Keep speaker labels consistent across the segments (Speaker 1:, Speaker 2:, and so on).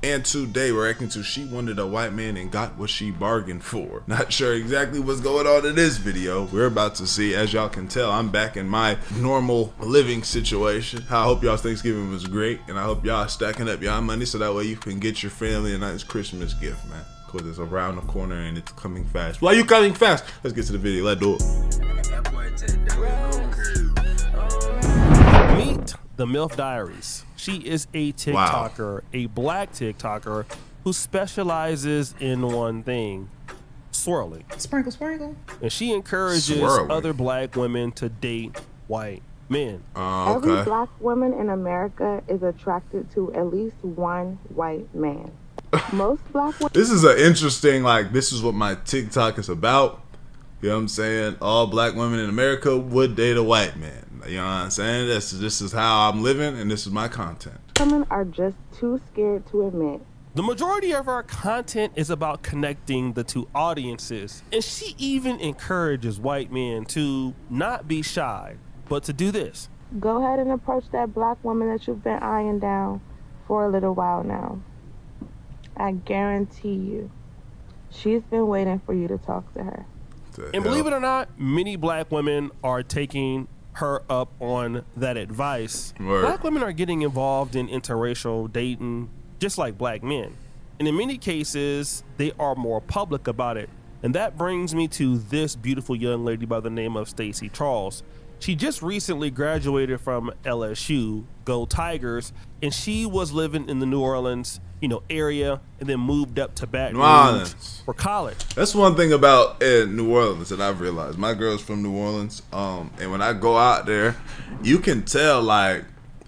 Speaker 1: And today we're reacting to She Wanted a White Man and Got What She Bargained For. Not sure exactly what's going on in this video. We're about to see. As y'all can tell, I'm back in my normal living situation. I hope y'all's Thanksgiving was great, and I hope y'all stacking up y'all money so that way you can get your family a nice Christmas gift, man. Because it's around the corner and it's coming fast. Why are you coming fast? Let's get to the video. Let's do it.
Speaker 2: Meet the MILF Diaries. She is a TikToker, a black TikToker who specializes in one thing: swirling.
Speaker 3: Sprinkle, sprinkle.
Speaker 2: And she encourages other black women to date white men.
Speaker 4: Every black woman in America is attracted to at least one white man. Most black women.
Speaker 1: This is an interesting, this is what my TikTok is about. You know what I'm saying? All black women in America would date a white man. You know what I'm saying? This is how I'm living, and this is my content.
Speaker 4: Women are just too scared to admit.
Speaker 2: The majority of our content is about connecting the two audiences, and she even encourages white men to not be shy, but to do this.
Speaker 4: Go ahead and approach that black woman that you've been eyeing down for a little while now. I guarantee you, she's been waiting for you to talk to her.
Speaker 2: And believe it or not, many black women are taking her up on that advice. Black women are getting involved in interracial dating just like black men. And in many cases, they are more public about it. And that brings me to this beautiful young lady by the name of Stacy Charles. She just recently graduated from LSU, Go Tigers, and she was living in the New Orleans, area, and then moved up to Baton Rouge for college.
Speaker 1: That's one thing about New Orleans that I've realized. My girl's from New Orleans, and when I go out there, you can tell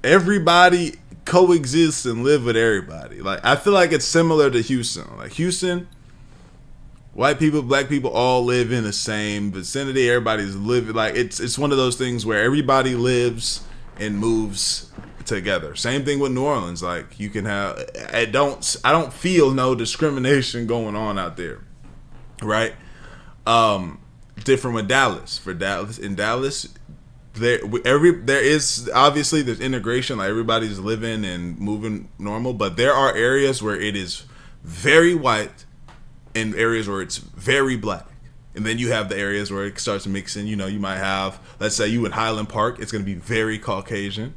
Speaker 1: everybody coexists and live with everybody. I feel like it's similar to Houston. Houston, white people, black people all live in the same vicinity. Everybody's living it's one of those things where everybody lives and moves together. Same thing with New Orleans. You can have I don't feel no discrimination going on out there. Right? Different with Dallas. In Dallas, there is obviously there's integration, everybody's living and moving normal, but there are areas where it is very white and areas where it's very black. And then you have the areas where it starts mixing. You might have, let's say you in Highland Park, it's going to be very Caucasian.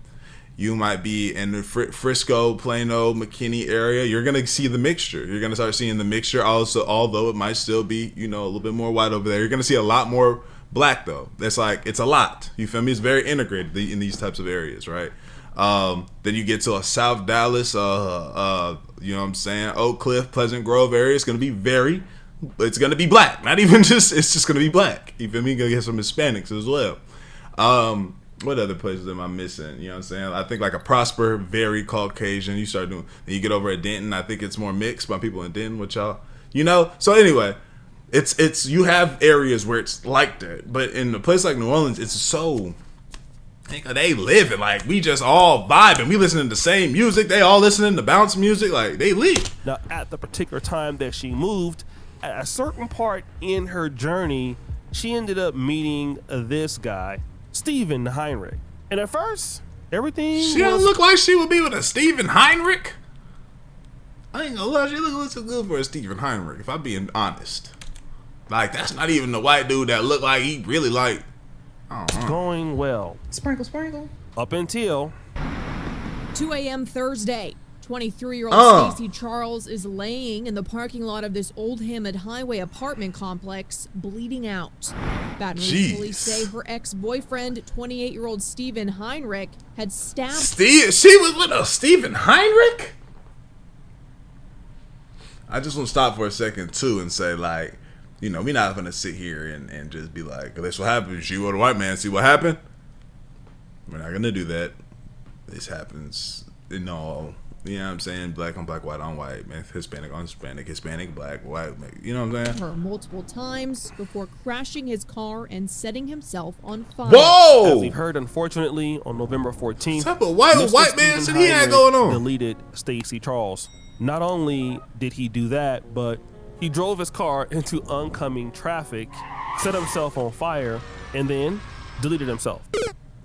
Speaker 1: You might be in the Frisco, Plano, McKinney area. You're going to see the mixture. You're going to start seeing the mixture also, although it might still be, a little bit more white over there. You're going to see a lot more black, though. It's it's a lot. You feel me? It's very integrated in these types of areas, right? Then you get to a South Dallas, you know what I'm saying, Oak Cliff, Pleasant Grove area. It's going to be black. Not even just, it's just going to be black. You feel me? You're going to get some Hispanics as well. What other places am I missing? You know what I'm saying? I think a Prosper, very Caucasian. You start doing, then you get over at Denton. I think it's more mixed by people in Denton, which y'all, So anyway, it's you have areas where it's like that, but in a place like New Orleans, it's so. They live it we just all vibing. We listening to the same music. They all listening to bounce music. They live.
Speaker 2: Now, at the particular time that she moved, at a certain part in her journey, she ended up meeting this guy, Steven Heinrich. And at first, everything
Speaker 1: She don't look like she would be with a Steven Heinrich. I ain't gonna lie, she looks good for a Steven Heinrich, if I'm being honest. That's not even the white dude that look like he really
Speaker 2: going well.
Speaker 3: Sprinkle, sprinkle.
Speaker 2: Up until
Speaker 5: 2 a.m. Thursday. 23-year-old Stacy Charles is laying in the parking lot of this Old Hammond Highway apartment complex, bleeding out. Baton Rouge police say her ex-boyfriend, 28-year-old Steven Heinrich, had stabbed.
Speaker 1: She was with a Steven Heinrich? I just want to stop for a second too and say we're not gonna sit here and just be that's what happened. She was a white man. See what happened? We're not gonna do that. This happens in all. You know what I'm saying? Black on black, white on white, man. Hispanic on Hispanic, Hispanic, black, white. You know what I'm saying?
Speaker 5: Her multiple times before crashing his car and setting himself on fire.
Speaker 1: Whoa!
Speaker 2: As we heard, unfortunately, on November 14th,
Speaker 1: what type of white man shit he had going on?
Speaker 2: Deleted Stacy Charles. Not only did he do that, but he drove his car into oncoming traffic, set himself on fire, and then deleted himself.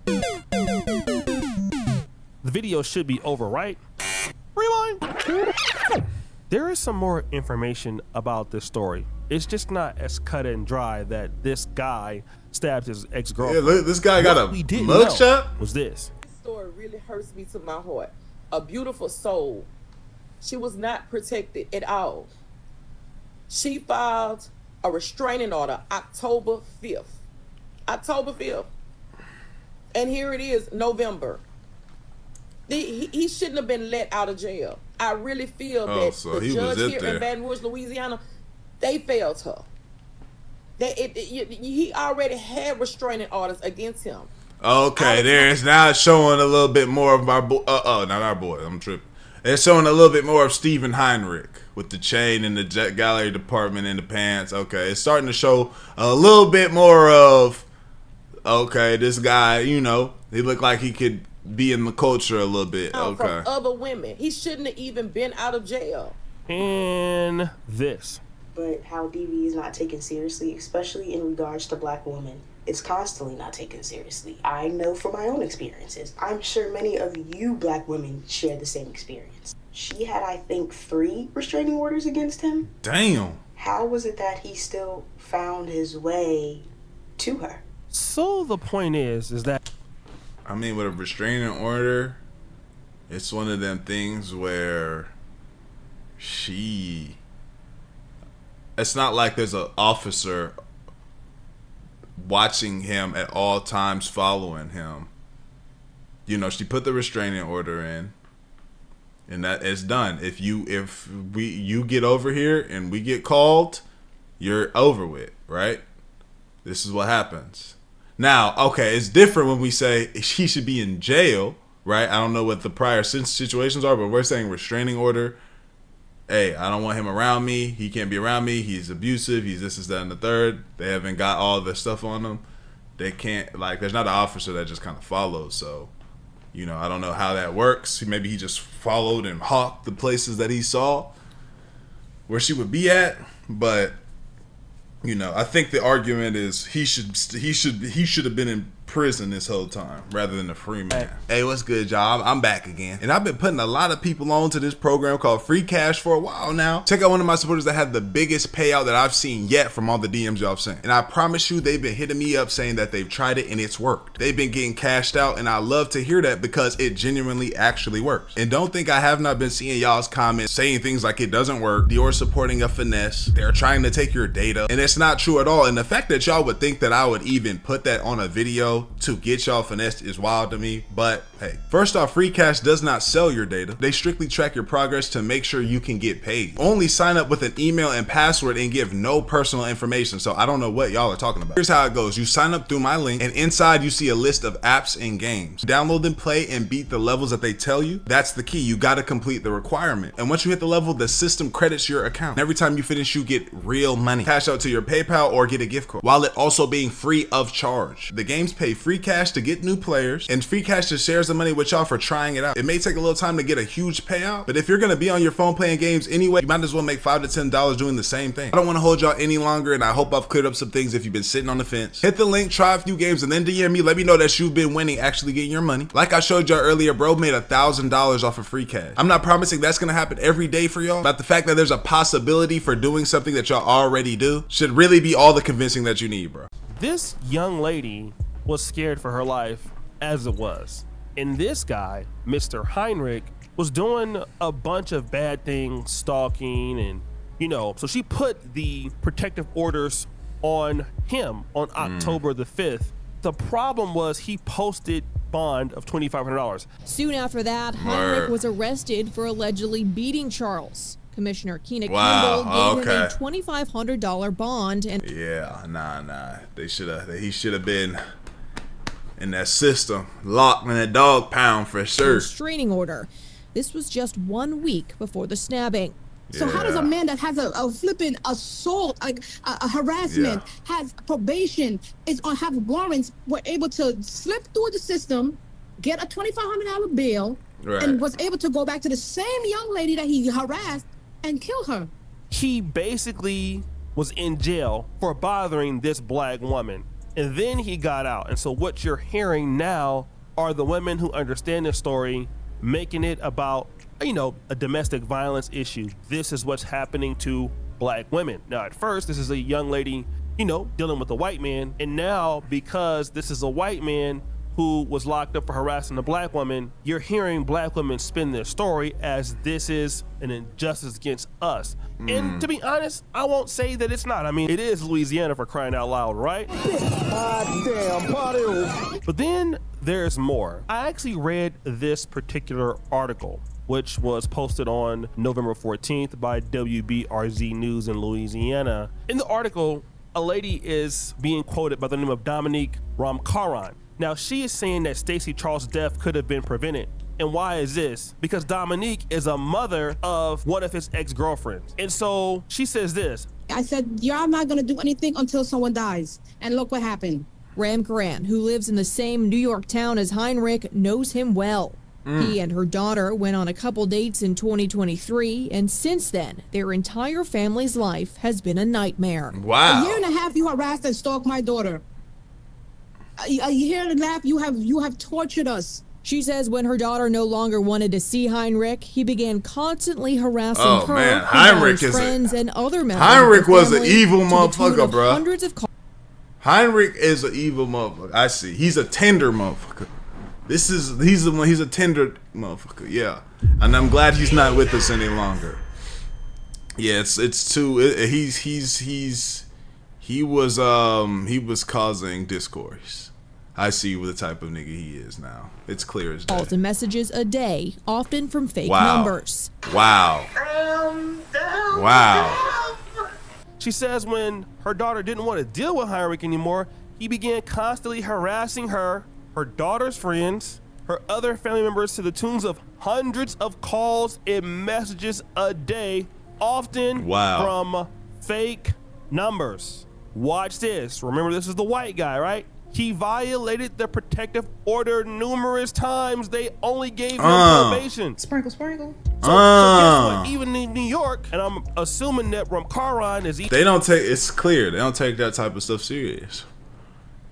Speaker 2: The video should be over, right? Rewind. There is some more information about this story. It's just not as cut and dry that this guy stabbed his ex-girlfriend.
Speaker 1: Yeah, look, this guy got a mugshot.
Speaker 2: Was this?
Speaker 3: This story really hurts me to my heart. A beautiful soul. She was not protected at all. She filed a restraining order October 5th. October 5th. And here it is, November. He shouldn't have been let out of jail. I really feel that the judge here in Baton Rouge, Louisiana, they failed her. He already had restraining orders against him.
Speaker 1: Okay, there's now showing a little bit more of our boy. Not our boy. I'm tripping. It's showing a little bit more of Stephen Heinrich with the chain and the gallery department and the pants. Okay, it's starting to show a little bit more of, okay, this guy, you know, he looked like he could be in the culture a little bit. Okay.
Speaker 3: From other women. He shouldn't have even been out of jail.
Speaker 2: And this.
Speaker 6: But how DV is not taken seriously, especially in regards to black women. It's constantly not taken seriously. I know from my own experiences. I'm sure many of you black women share the same experience. She had, I think, 3 restraining orders against him.
Speaker 1: Damn.
Speaker 6: How was it that he still found his way to her?
Speaker 2: So the point is that,
Speaker 1: I mean, with a restraining order, it's one of them things where it's not like there's an officer watching him at all times, following him. You know, she put the restraining order in, and that is done. If you get over here and we get called, you're over with, right? This is what happens. Now, okay, it's different when we say he should be in jail, right? I don't know what the prior situations are, but we're saying restraining order. Hey, I don't want him around me. He can't be around me. He's abusive. He's this, that, and the third. They haven't got all the stuff on them. They can't, like, there's not an officer that just kind of follows. So, you know, I don't know how that works. Maybe he just followed and hawked the places that he saw where she would be at. But, you know, I think the argument is he should have been in prison this whole time rather than a free man. Hey, what's good, y'all? I'm back again, and I've been putting a lot of people on to this program called Free Cash for a while now. Check out one of my supporters that had the biggest payout that I've seen yet from all the DMs y'all sent, and I promise you they've been hitting me up saying that they've tried it and it's worked. They've been getting cashed out, and I love to hear that because it genuinely actually works. And don't think I have not been seeing y'all's comments saying things like it doesn't work, Dior supporting a finesse, they're trying to take your data, and it's not true at all. And the fact that y'all would think that I would even put that on a video to get y'all finessed is wild to me. But hey, first off, Free Cash does not sell your data. They strictly track your progress to make sure you can get paid. Only sign up with an email and password and give no personal information. So I don't know what y'all are talking about. Here's how it goes. You sign up through my link, and inside you see a list of apps and games. Download them, play, and beat the levels that they tell you. That's the key. You got to complete the requirement. And once you hit the level, the system credits your account. And every time you finish, you get real money. Cash out to your PayPal or get a gift card, while it also being free of charge. The games pay Free Cash to get new players, and Free Cash just shares the money with y'all for trying it out. It may take a little time to get a huge payout, but if you're gonna be on your phone playing games anyway, you might as well make $5 to $10 doing the same thing. I don't want to hold y'all any longer, and I hope I've cleared up some things if you've been sitting on the fence. Hit the link, try a few games, and then DM me. Let me know that you've been winning, actually getting your money. Like I showed y'all earlier, bro made $1,000 off of Free Cash. I'm not promising that's gonna happen every day for y'all, but the fact that there's a possibility for doing something that y'all already do should really be all the convincing that you need, bro.
Speaker 2: This young lady was scared for her life as it was. And this guy, Mr. Heinrich, was doing a bunch of bad things, stalking, and, you know, so she put the protective orders on him on October the 5th. The problem was he posted bond of $2,500.
Speaker 5: Soon after that, Heinrich was arrested for allegedly beating Charles. Commissioner Keena Kimball gave him a $2,500 bond. And
Speaker 1: yeah, he should have been in that system, locked in a dog pound for sure.
Speaker 5: Restraining order. This was just 1 week before the snapping.
Speaker 7: So how does a man that has a flipping assault, like a harassment, has probation, have warrants, were able to slip through the system, get a $2,500 bail, and was able to go back to the same young lady that he harassed and kill her?
Speaker 2: He basically was in jail for bothering this black woman, and then he got out. And so what you're hearing now are the women who understand this story making it about a domestic violence issue. This is what's happening to black women. Now, at first, this is a young lady, dealing with a white man. And now, because this is a white man who was locked up for harassing a black woman, you're hearing black women spin their story as this is an injustice against us. And to be honest, I won't say that it's not. I mean, it is Louisiana, for crying out loud, right? Damn party. But then there's more. I actually read this particular article, which was posted on November 14th by WBRZ News in Louisiana. In the article, a lady is being quoted by the name of Dominique Ramkaran. Now, she is saying that Stacy Charles' death could have been prevented. And why is this? Because Dominique is a mother of one of his ex-girlfriends. And so she says this.
Speaker 7: I said, y'all not gonna do anything until someone dies. And look what happened.
Speaker 5: Ramkaran, who lives in the same New York town as Heinrich, knows him well. He and her daughter went on a couple dates in 2023, and since then, their entire family's life has been a nightmare.
Speaker 1: Wow.
Speaker 7: A year and a half you harassed and stalked my daughter. A year and a half you have tortured us.
Speaker 5: She says when her daughter no longer wanted to see Heinrich, he began constantly harassing her,
Speaker 1: man. Heinrich is
Speaker 5: friends, and other members.
Speaker 1: Heinrich was an evil motherfucker, bro.
Speaker 5: Hundreds of
Speaker 1: Heinrich is an evil motherfucker. I see. He's a tender motherfucker. He's the one. He's a tender motherfucker. Yeah, and I'm glad he's not with us any longer. Yeah, it's too. He was causing discourse. I see the type of nigga he is now. It's clear as day.
Speaker 5: Calls and messages a day, often from fake numbers.
Speaker 1: Wow.
Speaker 2: She says when her daughter didn't want to deal with Heinrich anymore, he began constantly harassing her daughter's friends, her other family members, to the tunes of hundreds of calls and messages a day, often from fake numbers. Watch this. Remember, this is the white guy, right? He violated the protective order numerous times. They only gave him probation.
Speaker 8: Sprinkle.
Speaker 2: So guess what? Even in New York, and I'm assuming that Ramkaran is...
Speaker 1: It's clear. They don't take that type of stuff serious.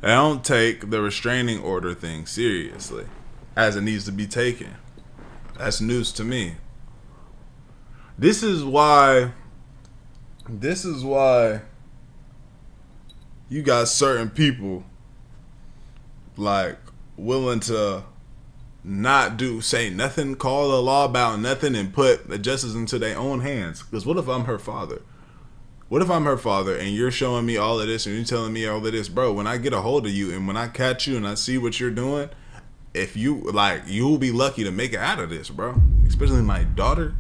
Speaker 1: They don't take the restraining order thing seriously as it needs to be taken. That's news to me. This is why you got certain people like willing to not say nothing, call the law about nothing, and put the justice into their own hands. Because what if I'm her father? What if I'm her father and you're showing me all of this and you're telling me all of this, bro? When I get a hold of you and when I catch you and I see what you're doing, if you you'll be lucky to make it out of this, bro. Especially my daughter.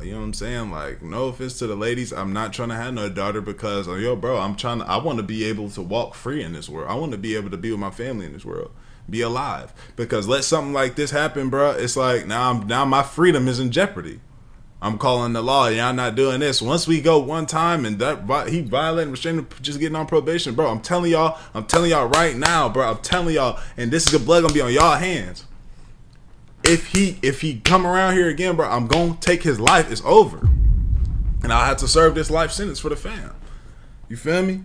Speaker 1: You know what I'm saying? Like, no offense to the ladies, I'm not trying to have no daughter because, bro, I want to be able to walk free in this world. I want to be able to be with my family in this world, be alive. Because let something like this happen, bro, it's like now my freedom is in jeopardy. I'm calling the law. Y'all not doing this. Once we go one time and that he violating, restraining, just getting on probation, bro. I'm telling y'all right now, bro. I'm telling y'all, and this is the blood gonna be on y'all hands. If he come around here again, bro, I'm gonna take his life. It's over, and I'll have to serve this life sentence for the fam. You feel me? You know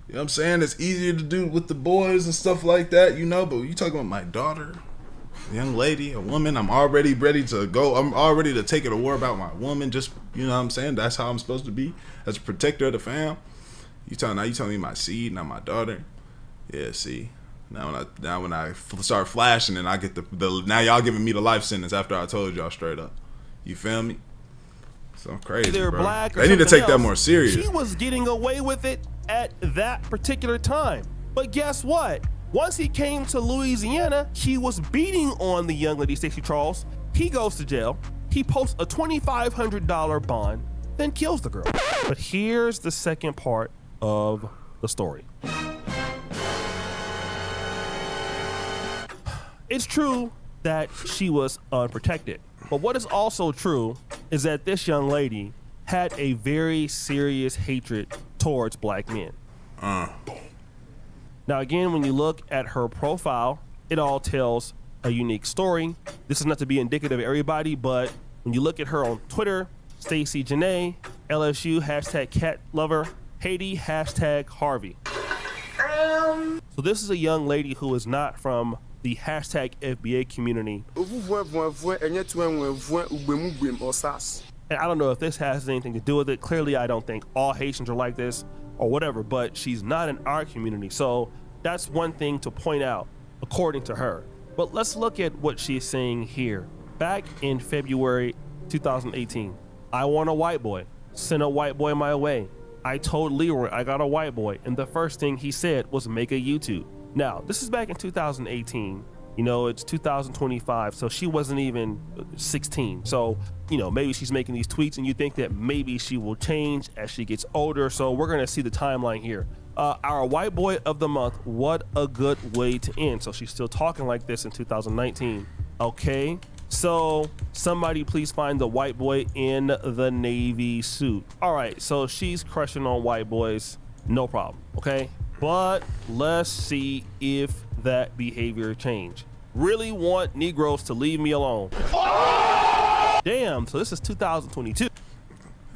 Speaker 1: what I'm saying? It's easier to do with the boys and stuff like that, but you talking about my daughter, a young lady, a woman. I'm already ready to go. I'm already to take it to war about my woman. Just, you know what I'm saying? That's how I'm supposed to be as a protector of the fam. You telling me my seed, not my daughter? Yeah, see. Now when I start flashing and I get the now y'all giving me the life sentence after I told y'all straight up. You feel me? So crazy,
Speaker 2: Either
Speaker 1: bro.
Speaker 2: Black or
Speaker 1: they need to take
Speaker 2: else.
Speaker 1: that more serious.
Speaker 2: She was getting away with it at that particular time. But guess what? Once he came to Louisiana, he was beating on the young lady, Stacy Charles. He goes to jail. He posts a $2,500 bond, then kills the girl. But here's the second part of the story. It's true that she was unprotected, but what is also true is that this young lady had a very serious hatred towards black men. Now again, when you look at her profile, it all tells a unique story. This is not to be indicative of everybody, but when you look at her on Twitter, Stacy Janae, LSU, #CatLover, Haiti, #Harvey. So this is a young lady who is not from the hashtag FBA community. And I don't know if this has anything to do with it. Clearly, I don't think all Haitians are like this or whatever, but she's not in our community. So that's one thing to point out, according to her. But let's look at what she's saying here. Back in February 2018, I want a white boy. Send a white boy my way. I told Leroy I got a white boy, and the first thing he said was make a YouTube. Now, this is back in 2018. You know, it's 2025, so she wasn't even 16. So, you know, maybe she's making these tweets and you think that maybe she will change as she gets older. So we're gonna see the timeline here. Our white boy of the month, what a good way to end. So she's still talking like this in 2019. Okay, so somebody please find the white boy in the navy suit. All right, so she's crushing on white boys, no problem, okay? But let's see if that behavior changed. Really want Negroes to leave me alone. Damn, so this is 2022.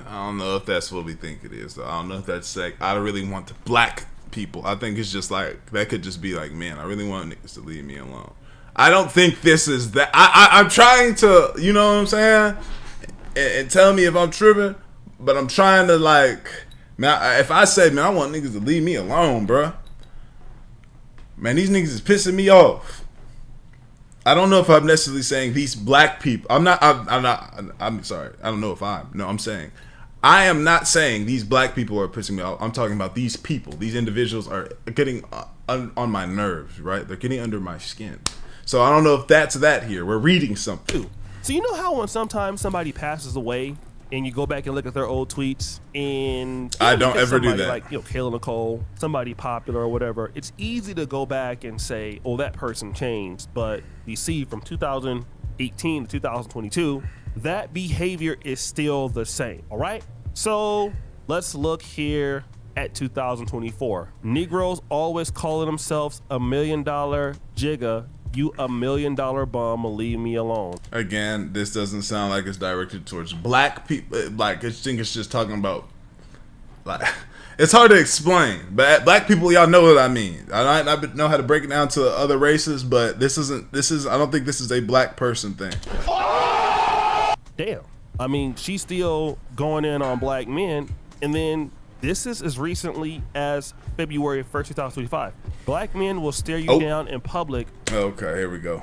Speaker 1: I don't know if that's what we think it is, though. I don't know if that's like, I really want the black people. I think it's just like, that could just be like, man, I really want niggas to leave me alone. I don't think this is that. I'm trying to, you know what I'm saying? And tell me if I'm tripping, but I'm trying to like, man, if I say, man, I want niggas to leave me alone, bruh. Man, these niggas is pissing me off. I don't know if I'm necessarily saying these black people. I'm sorry. I don't know if I'm saying. I am not saying these black people are pissing me off. I'm talking about these people. These individuals are getting on my nerves, right? They're getting under my skin. So I don't know if that's that here. We're reading something.
Speaker 2: So you know how when sometimes somebody passes away and you go back and look at their old tweets and
Speaker 1: I don't ever do that.
Speaker 2: Like, you know, Kayla Nicole, somebody popular or whatever. It's easy to go back and say, oh, that person changed. But you see from 2018 to 2022, that behavior is still the same. All right. So let's look here at 2024. Negroes always calling themselves $1 million jigga. You $1 million bum will leave me alone.
Speaker 1: Again, this doesn't sound like it's directed towards black people. Like, I think it's just talking about, like, it's hard to explain. But black people, y'all know what I mean. I know how to break it down to other races, but I don't think this is a black person thing.
Speaker 2: Damn. I mean, she's still going in on black men, and then this is as recently as February 1st, 2025. Black men will stare you down in public.
Speaker 1: Okay, here we go.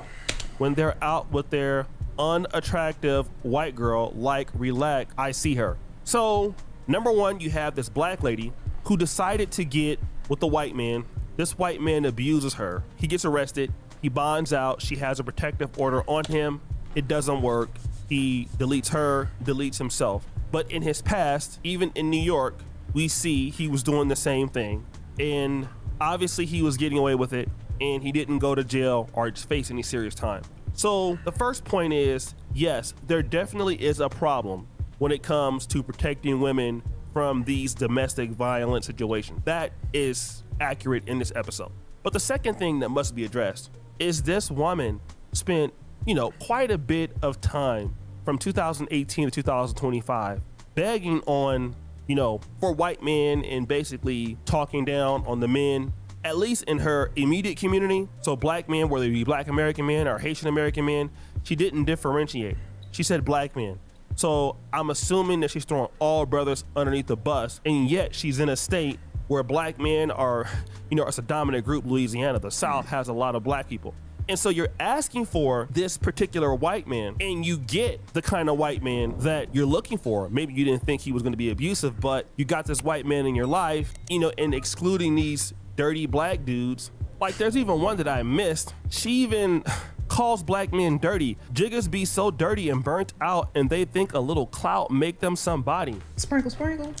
Speaker 2: When they're out with their unattractive white girl, like, relax, I see her. So, number one, you have this black lady who decided to get with the white man. This white man abuses her. He gets arrested. He bonds out. She has a protective order on him. It doesn't work. He deletes her, deletes himself. But in his past, even in New York, we see he was doing the same thing. And obviously he was getting away with it, and he didn't go to jail or face any serious time. So the first point is, yes, there definitely is a problem when it comes to protecting women from these domestic violence situations. That is accurate in this episode. But the second thing that must be addressed is this woman spent, you know, quite a bit of time from 2018 to 2025 begging on, you know, for white men and basically talking down on the men, at least in her immediate community. So black men, whether it be black American men or Haitian American men, she didn't differentiate. She said black men. So I'm assuming that she's throwing all brothers underneath the bus, and yet she's in a state where black men are, you know, it's a dominant group, Louisiana. The South has a lot of black people. And so you're asking for this particular white man, and you get the kind of white man that you're looking for. Maybe you didn't think he was going to be abusive, but you got this white man in your life, you know, and excluding these dirty black dudes. Like, there's even one that I missed. She even calls black men dirty. Jiggers be so dirty and burnt out, and they think a little clout make them somebody.
Speaker 8: Sprinkle, sprinkle.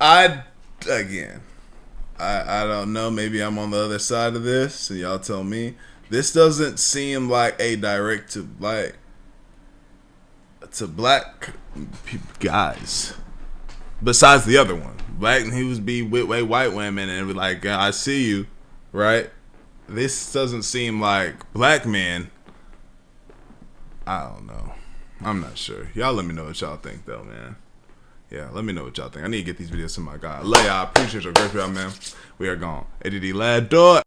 Speaker 1: I don't know. Maybe I'm on the other side of this, so y'all tell me. This doesn't seem like a direct to black guys. Besides the other one, black, and he was be with white women and be like, I see you, right? This doesn't seem like black men. I don't know. I'm not sure. Y'all let me know what y'all think though, man. Yeah, let me know what y'all think. I need to get these videos to my guy. I appreciate your great job, man. We are gone. ADD lad, do it.